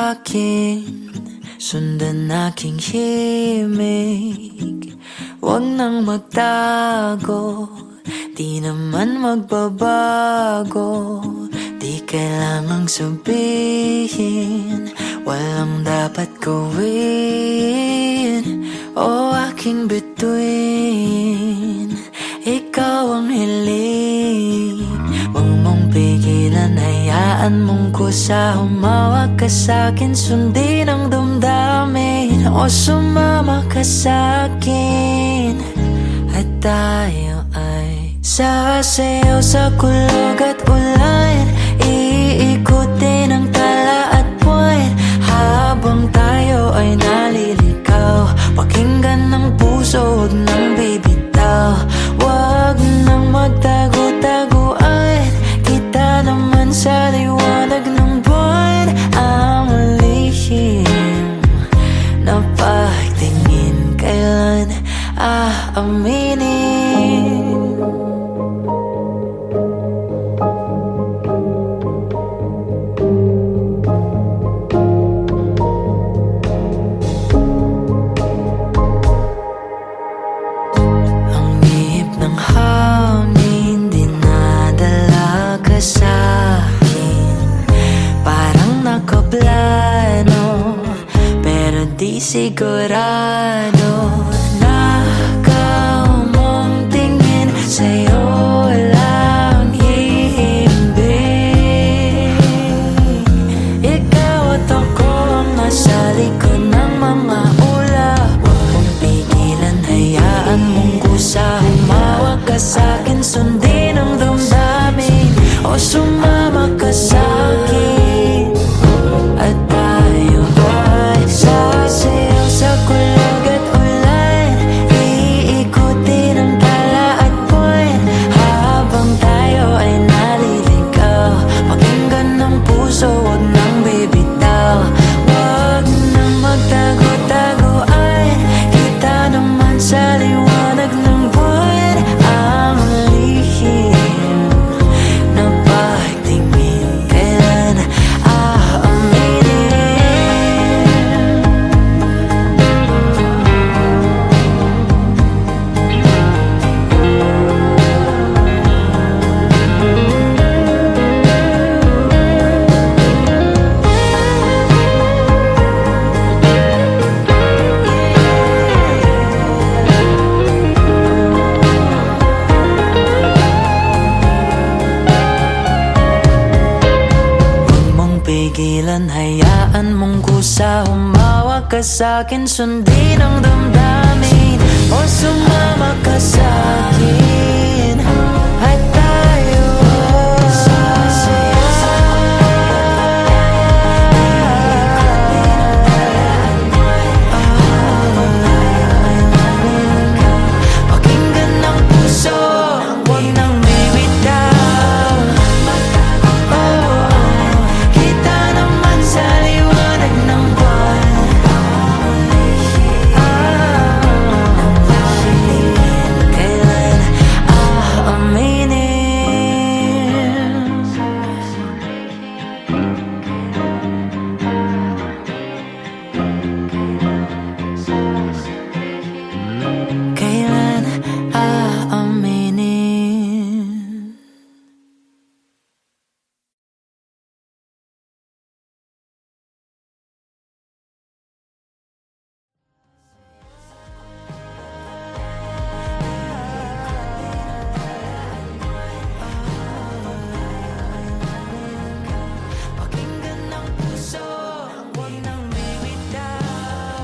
sa'kin, sundan aking himig. Huwag nang magtago, di naman magbabago. Di kailangang sabihin, walang dapat gawin. O aking bituin, ikaw ang hiling. Huwag mong pigilan, hayaan mong kusa. Humawak ka sa'kin, sundin ang damdamin. O sumama ka sa'kin, at tayo ay sasayaw sa kulog at ulan. Iikutin ang tala at buwan, habang tayo ay naliligaw. Pakinggan ng puso, huwag nang bibitaw. Huwag nang magtago-taguan, kita naman sa liwanag ng buwan. Ang lihim na pagtingin, kailan aaminin? Di sigurado na ikaw mong tingin, sa'yo lang hihimbing. Ikaw at ako ang nasa likod ng mga ulap. Huwag mong pigilan, hayaan mong kusa. Humawak ka sa'kin, sundin ang damdamin. O sumama ka sa'kin, at tayo ay sasayaw sa kulog at ulan. Iikutin ang tala at buwan, habang tayo ay naliligaw. Pakinggan ng puso, huwag nang bibitaw. Huwag nang magtago-taguan, kita naman sa liwanag ng buwan. Ang lihim na pagtingin, kailan aaminin? Pigilan, hayaan mong kusa. Humawak ka sa'kin, sundin ang damdamin. O sumama ka sa'kin, at tayo sasayaw sa pakinggan ng puso, huwag nang bibitaw. Kita naman sa liwanag ng buwan. Kailan aaminin? Kailan aaminin? Pakinggan ng puso, huwag nang bibitaw.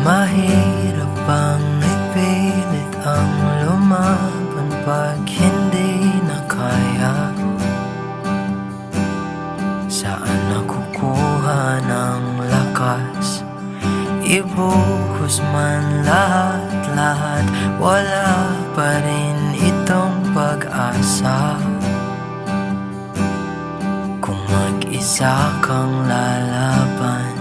Mahirap bang ipilit ang lumaban pag hindi na kaya? Saan nakukuha ng lakas? Ibuhos man lahat-lahat, wala pa rin itong pag-asa. Kung mag-isa kang lalaban.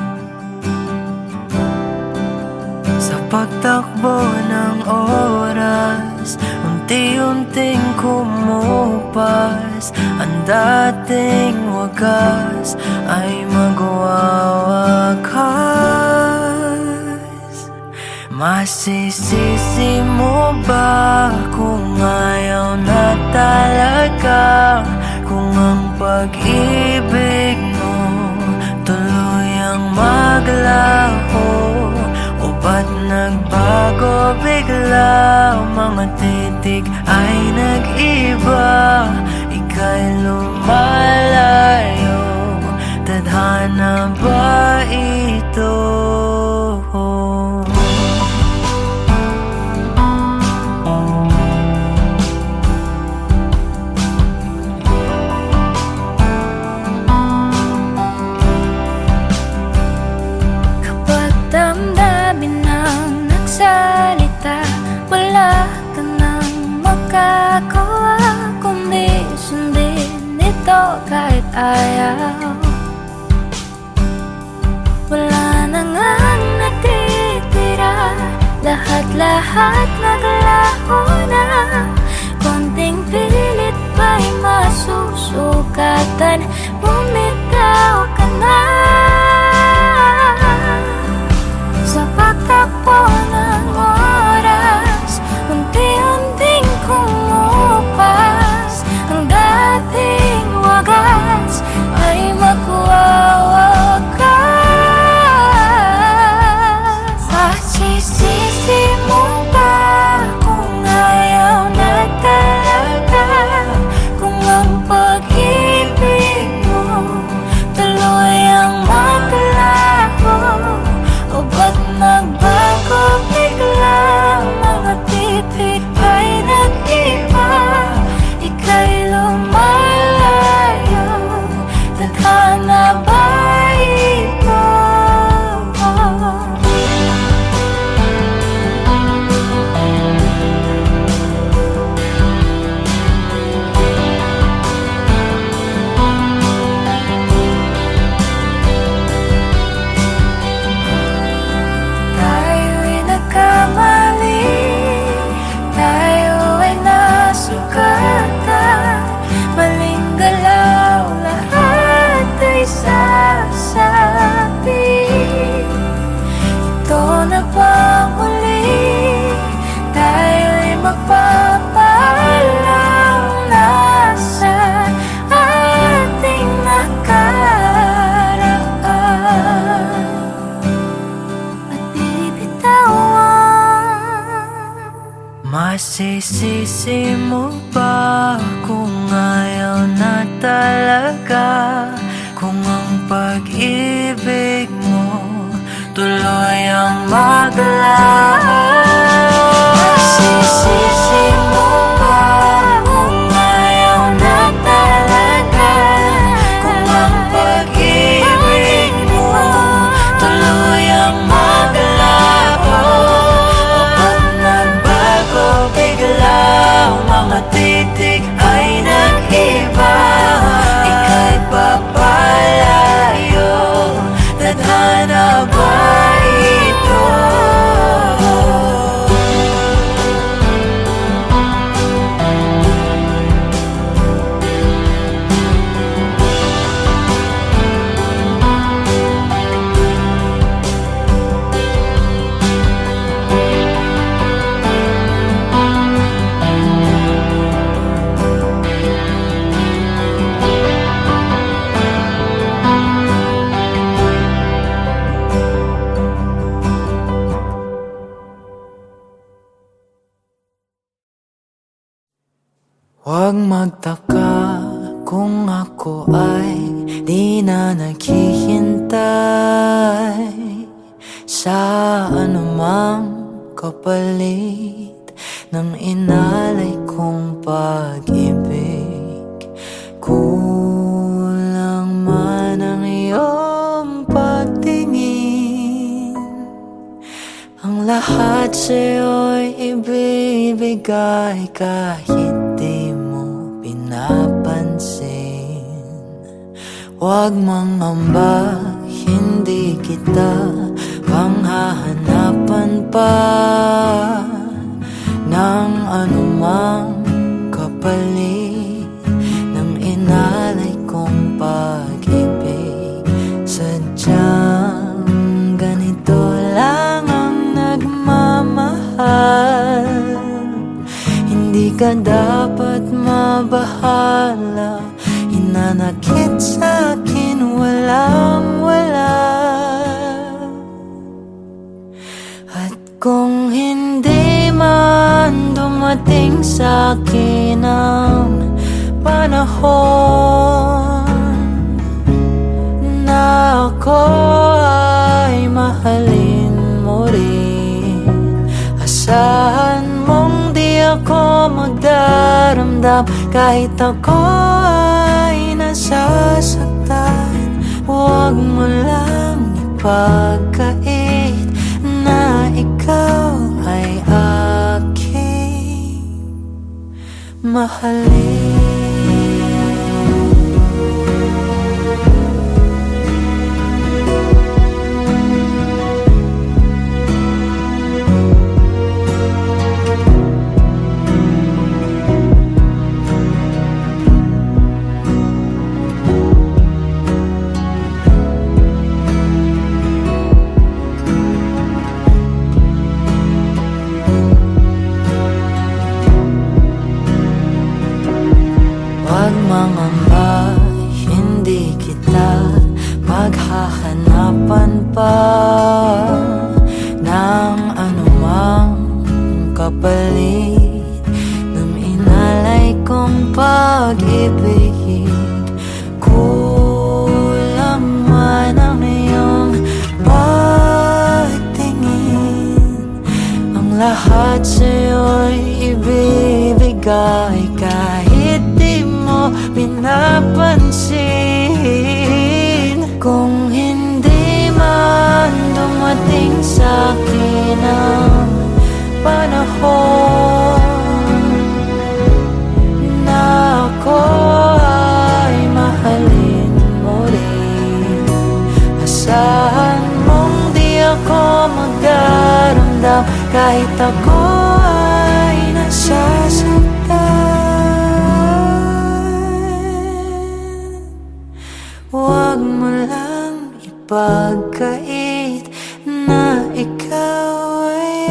Sa pagtakbo ng oras, unti-unting kumupas. Ang dating wagas ay magwawakas. Masisisi mo ba kung ayaw na talaga? Kung ang pag-ibig mo tuluyang maglaho, o ba't nagbago bigla? Mga titig ay nag-iba, ika'y lumalayo. Tadhana ba ito? Kapag damdamin ang nagsalita, wala ka nang magagawa kundi sundin ito kahit ayaw. Wala na ngang natitira, lahat-lahat naglaho na. Konting pilit ba'y masusukatan? Bumitaw ka na. Sa pagtakbo ng oras, unti-unting kumupas. Ang dating wagas ay magwawakas. Masisisi mo ba kung ayaw na talaga? Kung ang pag-ibig mo tuluyang maglaho, o ba't nagbago bigla? Mga titig ay nag-iba, ika'y lumalayo. Tadhana ba ito? Tayo'y nagkamali, tayo ay nasugatan. Maling galaw, lahat ay sasabi. Ito na bang muli? Tayo'y magpapaalam na sa ating nakaraan at bibitawan. Masisisi mo ba kung ayaw na talaga? Kung ang pag-ibig mo tuluyang maglaho? Masisisi mo ba kung ayaw na talaga? Kung ang pag-ibig mo tuluyang maglaho, o ba't nagbago bigla? Mga titig ay nag-iba, ika'y papalayo. Tadhana ba ito? Huwag magtaka kung ako ay di na naghihintay sa anumang kapalit ng inalay kong pag-ibig. Kulang man ang iyong pagtingin, ang lahat sa'yo'y ibibigay kahit di mo pinapansin. Huwag mangamba, hindi kita panghahanapan pa ng anumang kapalit ng inalay kong pag-ibig. Sadyang ganito lang ang nagmamahal. Hindi ka dapat mabahala, hinanakit sa'kin walang-wala. At kung hindi man dumating sa'kin ang panahon na ako ay mahalin mo rin, asahan mong di ako magdaramdam kahit ako ay nasasaktan. Huwag mo lang ipagkait na ikaw ay aking mahalin. Huwag mangamba, hindi kita paghahanapan pa ng anumang kapalit ng inalay kong pag-ibig. Kulang man ang iyong pagtingin, ang lahat sa'yo'y ibibigay kahit di mo pinapansin. Kung hindi man dumating sa'kin ang panahon na ako ay mahalin mo rin, asahan mong di ako magdaramdam kahit ako ay nasasaktan. Huwag mo lang ipagkait na ikaw ay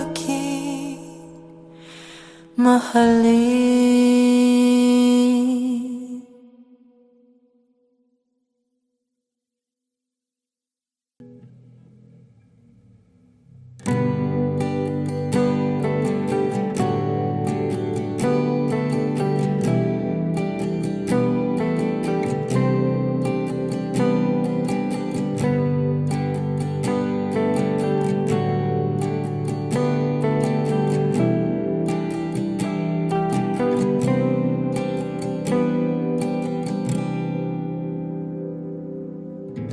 aking mahalin.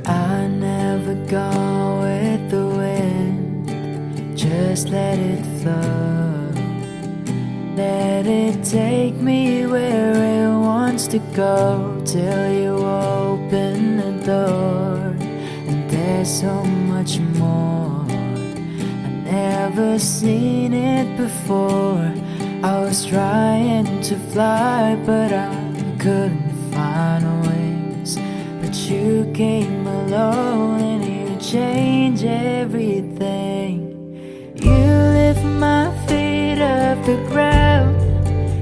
I never go with the wind, just let it flow. Let it take me where it wants to go till you open the door. And there's so much more, I've never seen it before. I was trying to fly, but I couldn't find wings. But you came along and you changed everything. You lift my feet off the ground,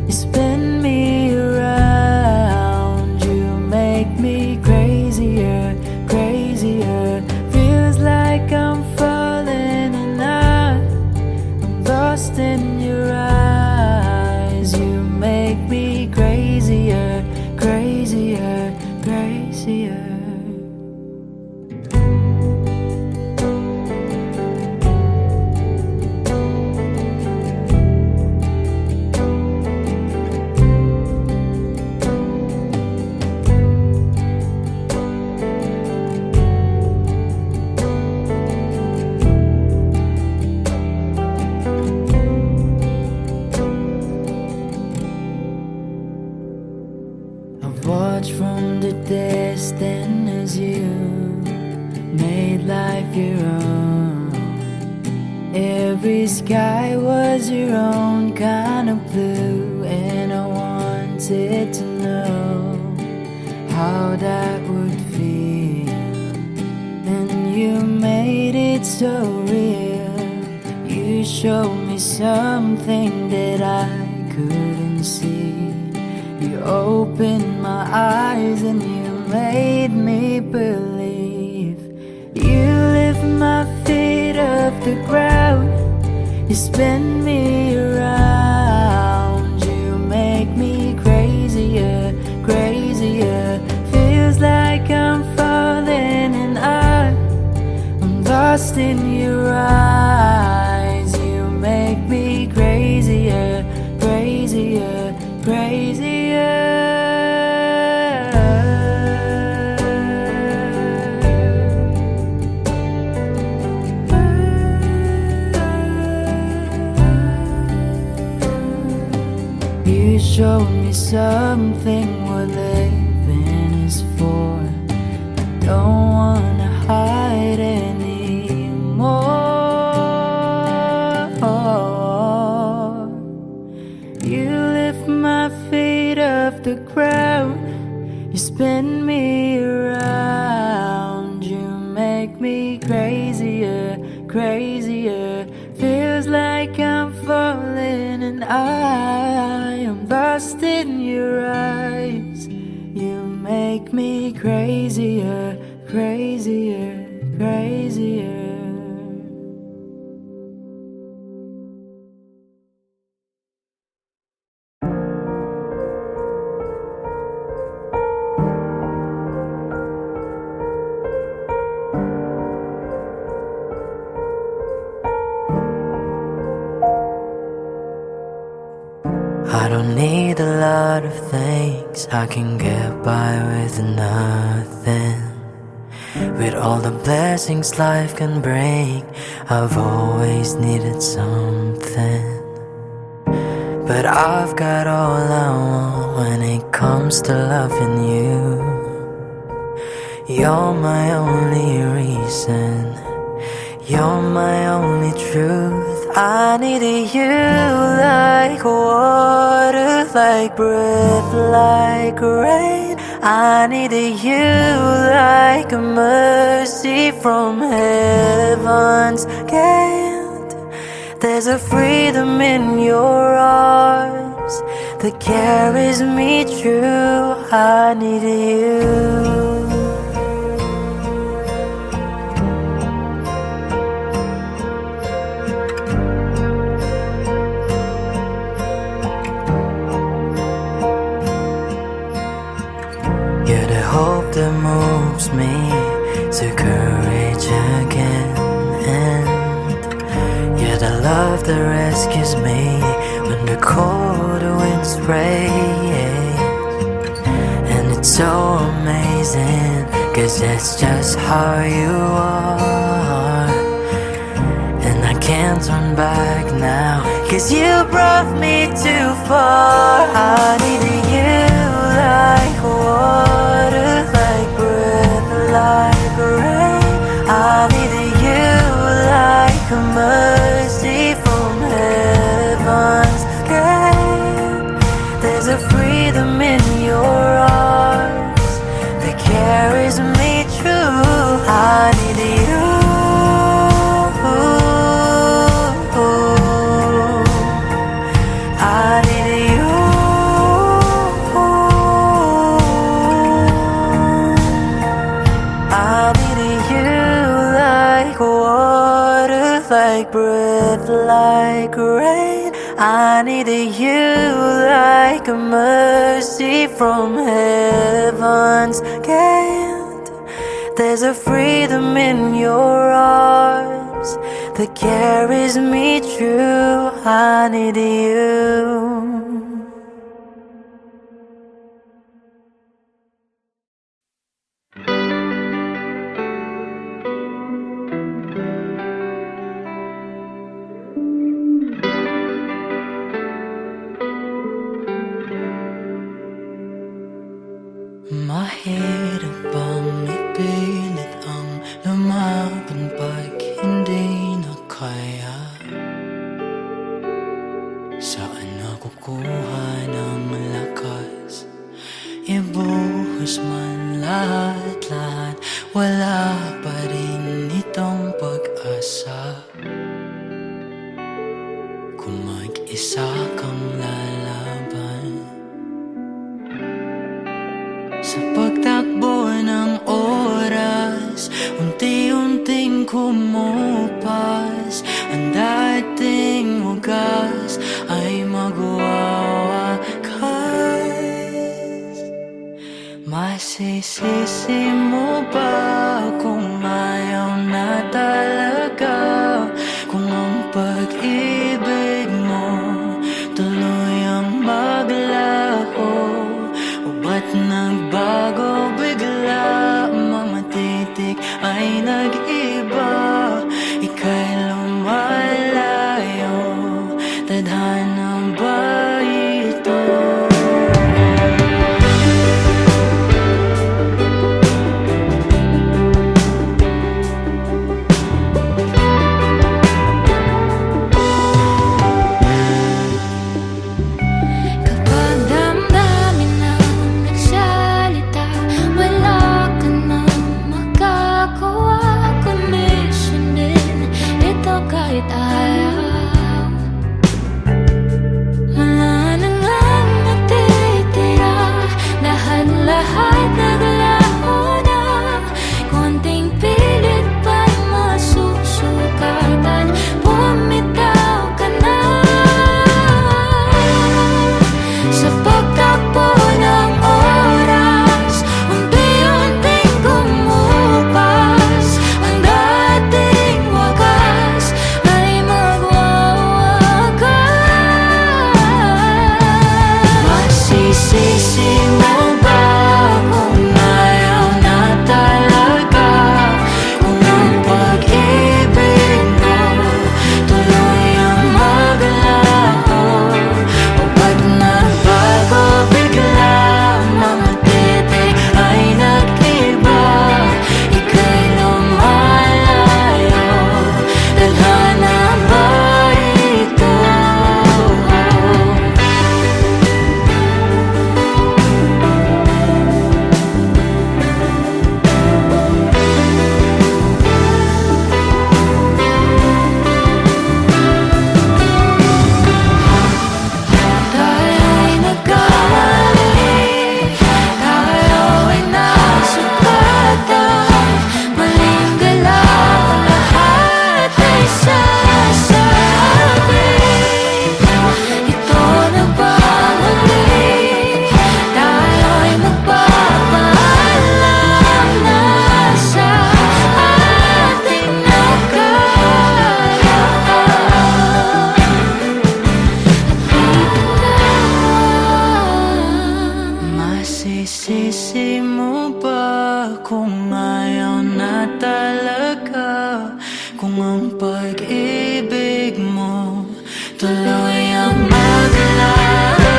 you spin me around. You make me crazier, crazier. Feels like I'm falling and I'm lost in your eyes. You make me crazier, crazier, crazier. every sky was your own kind of blue, and I wanted to know how that would feel. And you made it so real. You showed me something that I couldn't see. You opened my eyes and you made me believe. You lift my feet off the ground. You spin me around. You make me crazier, crazier. Feels like I'm falling and I'm lost in your eyes. You make me crazier, crazier, crazier. You showed me something what living is for. I don't wanna hide anymore. You lift my feet off the ground. You spin me around. You make me crazier, crazier. Feels like I'm falling and I am lost in your eyes. You make me crazier, crazier, crazier. I don't need a lot of things, I can get by with nothing. With all the blessings life can bring, I've always needed something. But I've got all I want when it comes to loving you. You're my only reason, you're my only truth. I needed you like water, like breath, like rain. I needed you like a mercy from heaven's gate. There's a freedom in your arms that carries me through. I needed you. You're the hope that moves me to courage again, and you're the love that rescues me when the cold winds rain. And it's so amazing, 'cause that's just how you are. And I can't turn back now, 'cause you brought me too far. I needed you like water, like breath, like rain. I needed you like a mercy from heaven's gate. There's a freedom in your arms that carries me through. I needed you. I needed you. I needed you like water, like breath, like rain. I needed you like a mercy from heaven's gate. There's a freedom in your arms that carries me through. I needed you. Mahirap bang ipilit ang lumaban pag hindi na kaya? mag-isa kang lalaban. Sa pagtakbo ng oras, unti-unting kumupas. Ang dating wagas ay magwawakas. Masisisi mo ba kung ayaw na talaga? Kung ang pag-ibig mo tuluyang maglaho, o ba't nagbago bigla? Mga titik ay nag-iba, ika'y lumalayo. Tadhana ba ito? Kapag damdamin ang nagsalita, wala ka nang magagawa kundi sundin ito kahit ayaw. Wala na ngang natitira, lahat-lahat naglaho na. Konting pilit pa'y masusukatan, bumitaw ka na. Sa pagtakbo ng oras, unti-unting kumupas. Ang dating wagas ay magwawakas. Masisisi mo ba kung ayaw na talaga? Kung ang pag-ibig mo tuluyang maglaho, o ba't nagbago bigla? Mga titik ay nag-iba, ika'y lumalayo. Tadhana ba ito? Tayo'y nagkamali, tayo ay nasugatan. Maling galaw, lahat ay sasabi. Ito na ba muli? Tayo'y magpapaalam na sa ating nakaraan. Masisisi mo ba kung ayaw na talaga? Kung ang pag-ibig mo tuluyang maglaho.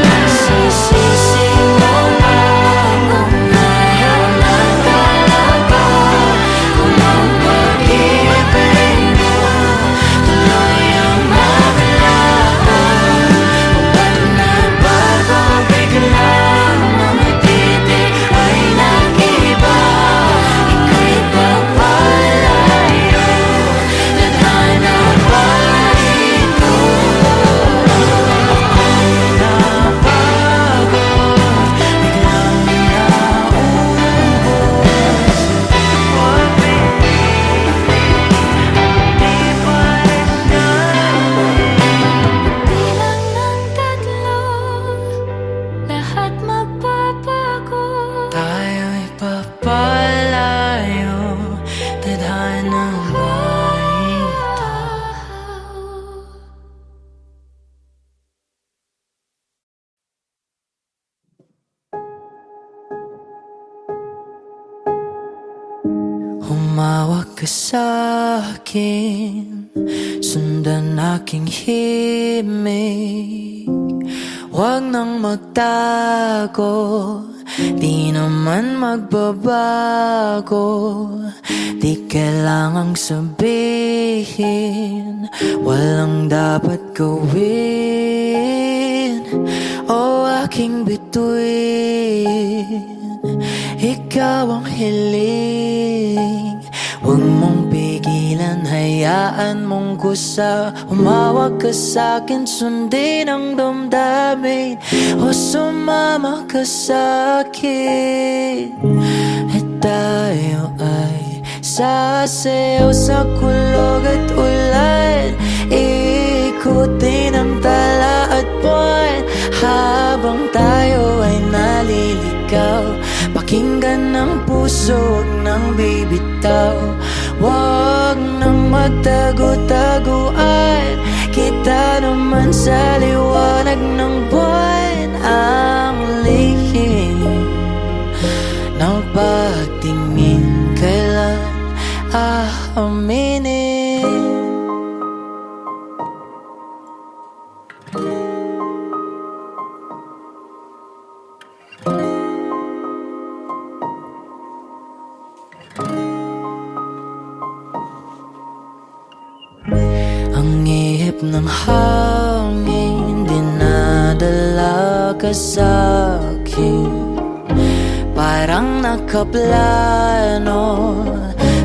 Masisisi mo ba kung ayaw na talaga? Kung ang pag-ibig mo tuluyang maglaho, o ba't nagbago bigla? Mga titik ay nag-iba, ika'y pagpalayo. Tadhana ba ito? Ako'y napagod, biglang naubos. Huwag pinipilit, di pares Bilang ng tatlo, lahat magbabago. tayo'y papalayo. Tadhana ba ito? Humawak ka sa'kin, sundan aking himig. Huwag nang magtago, di naman magbabago. Di kailangang sabihin, walang dapat gawin. O aking bituin, ikaw ang hiling. Huwag mong pigilan pigilan, hayaan mong kusa. Humawak ka sa'kin, sundin ang damdamin, o sumama ka sa'kin. At tayo ay sasayaw sa kulog at ulan, ikutin ang tala at buwan, habang tayo ay naliligaw. Pakinggan ng puso, huwag nang bibitaw. Huwag nang magtago-taguan, kita naman sa liwanag ng buwan. Ang lihim ng pagtingin, kailan aaminin? Ang ihip ng hangin, dinadala ka sa'kin. Parang nakaplano,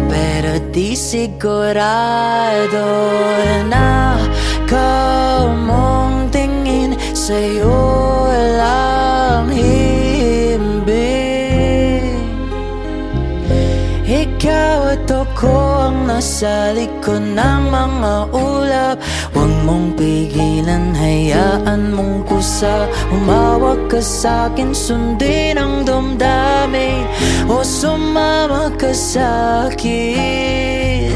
pero di sigurado na kamong tingin, sa'yo lang himbing. Ikaw at ako ang nasa likod ng mga ulap. Huwag mong pigilan, hayaan mong kusa. Humawak ka sa'kin, sundin ang damdamin, o sumama ka sa'kin.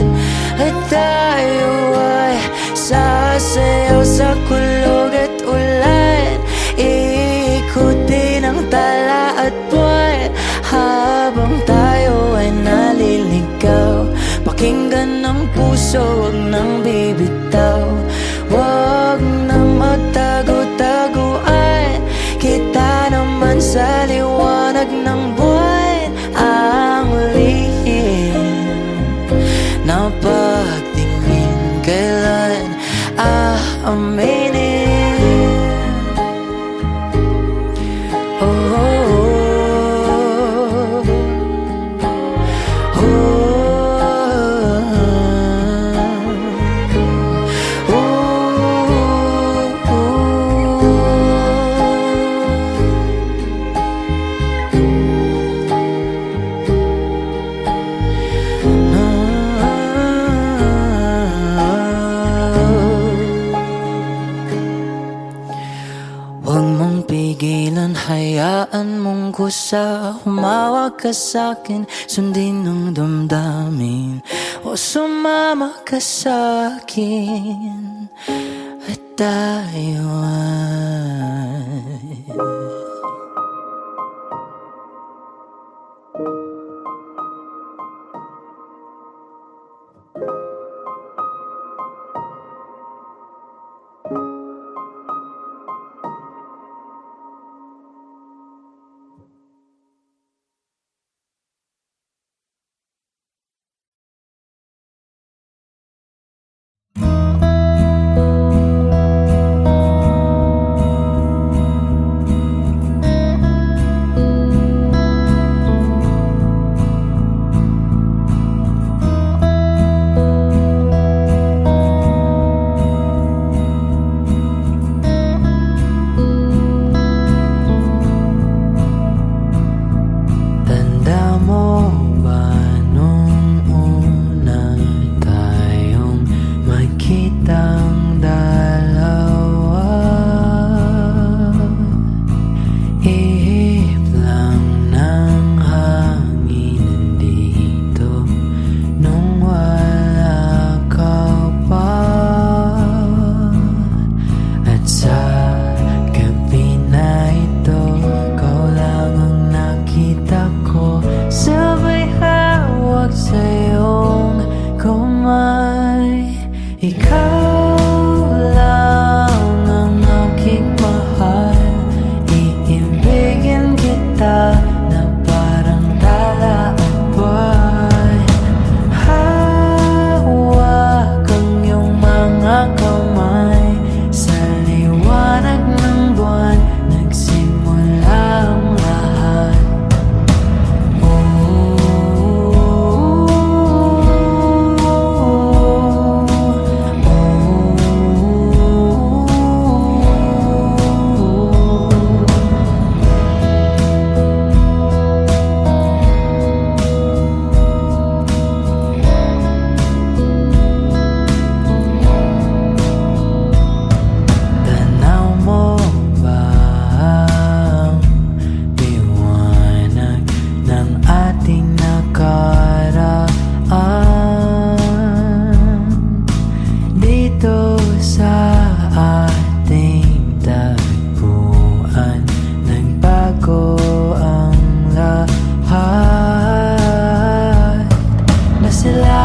At tayo ay sasayaw sa kulog at ulan, ikutin ang tala at buwan, habang tayo ay naliligaw. Pakinggan ng puso, huwag nang bibitaw. Huwag nang magtago-taguan, kita naman sa liwanag ng buwan. Ang lihim na pagtingin, kailan aaminin? Oh, oh, oh, huwag mong pigilan, hayaan mong kusa. Humawak ka sa'kin, sundin ang damdamin, o sumama ka sa'kin. At tayo ay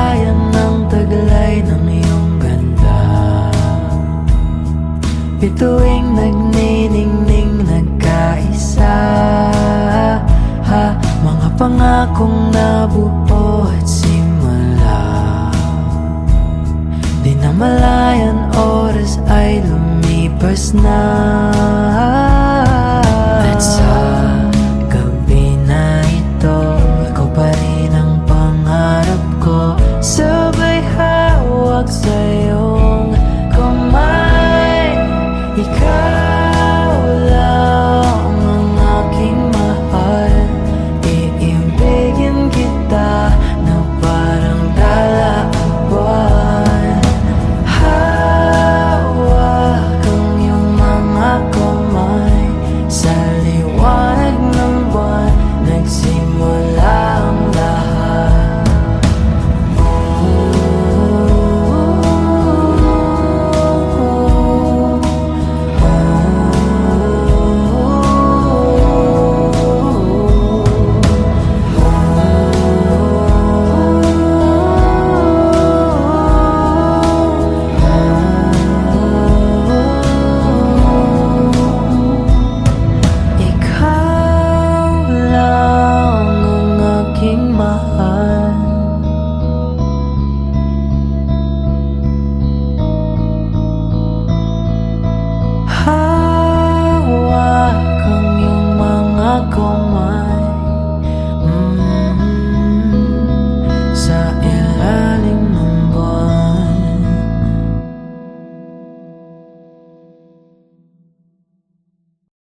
namalayan ng taglay ng iyong ganda. Bituing nagniningning nagkaisa, ha, mga pangakong nabuo at simula. Di namalayan oras ay lumipas na.